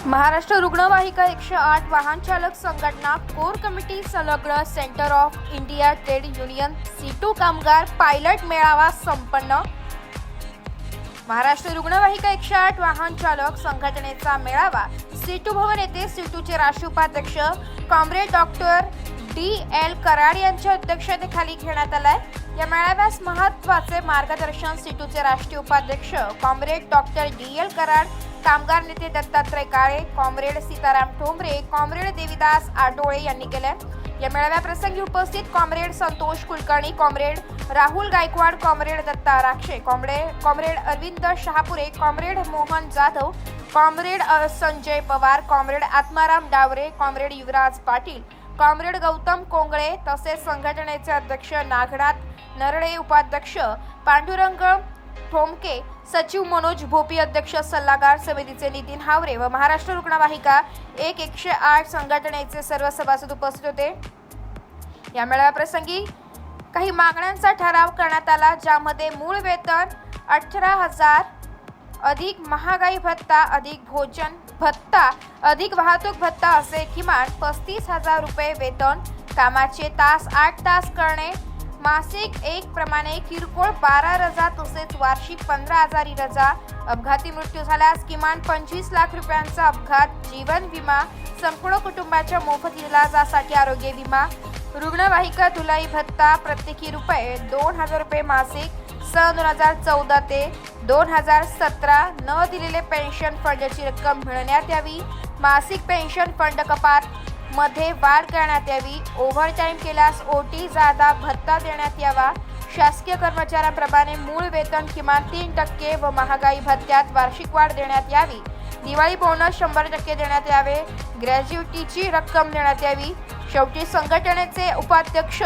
महाराष्ट्र रुग्णवाहिका 108 वाहन चालक संघटना कोर कमिटी संलग्न centre of India trade union C2 कामगार पायलट मेळावा संपन्न। महाराष्ट्र रुग्णवाहिका 108 वाहन चालक संघटनेचा मेळावा C2 भवन येथे C2 चे राष्ट्रीय उपाध्यक्ष कॉम्रेड डॉक्टर D.L. कराड यांच्या अध्यक्षतेखाली घेण्यात आलाय। या मेळाव्यास महत्त्वाचे मार्गदर्शन C2 चे राष्ट्रीय उपाध्यक्ष कॉम्रेड डॉक्टर D.L. कराड, कामगार नेते दत्तात्रय काळे, कॉम्रेड सीताराम ठोंबरे, कॉम्रेड देविदास आडोळे यांनी केले। या मेळाव्याप्रसंगी उपस्थित comrade Santosh Kulkarni, comrade Rahul Gaikwad, comrade Datta Rakshe, comrade Arvind Shahapure, comrade Mohan Jadhav, comrade Sanjay Pawar, comrade Atmaram Daware, comrade Yuvraj Patil, comrade Gautam Kongale तसेच संघटनेचे अध्यक्ष नागनाथ नरळे, उपाध्यक्ष पांडुरंग ठोमके, सचिव मनोज भोपी, अध्यक्ष सल्लागार समितीचे नितीन हावरे व महाराष्ट्र रुग्णवाहिका 108 संघटनेचे सर्व सभासद उपस्थित होते। या मेळाव्याप्रसंगी काही मागण्यांचा ठराव करण्यात आला, ज्यामध्ये मूळ वेतन 18,000 अधिक महागाई भत्ता अधिक भोजन भत्ता अधिक वाहतूक भत्ता असे किमान 35,000 रुपये वेतन, कामाचे तास 8 तास करणे, मासिक 1 प्रमाणे किरकोळ 12 रजा तसेच वार्षिक 15,000 रजा, अपघाती मृत्यू झाल्यास किमान 25 लाख रुपयांचा अपघात जीवन विमा, संपूर्ण कुटुंबाच्या मोफत इलाजासाठी आरोग्य विमा, रुग्णवाहिका धुलाई भत्ता प्रत्येकी रुपये 2,000 रुपये मासिक, सन 2014 ते 2017 न दिलेले पेन्शन फंडची रक्कम मिळण्यात यावी, मासिक पेन्शन फंड कपात मध्ये वाढ करण्यात यावी, ओव्हरटाईम केल्यास OT जादा भत्ता देण्यात यावा, शासकीय कर्मचाऱ्यांप्रमाणे मूळ वेतन किमान 3% व महागाई भत्त्यात वार्षिक वाढ देण्यात यावी, दिवाळी बोनस 100% देण्यात यावे, ग्रॅज्युटीची रक्कम देण्यात यावी। शेवटी संघटनेचे उपाध्यक्ष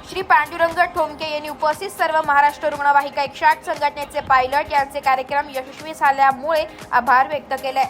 श्री पांडुरंग ठोमके यांनी उपस्थित सर्व महाराष्ट्र रुग्णवाहिका 108 संघटनेचे पायलट यांचे कार्यक्रम यशस्वी झाल्यामुळे आभार व्यक्त केले।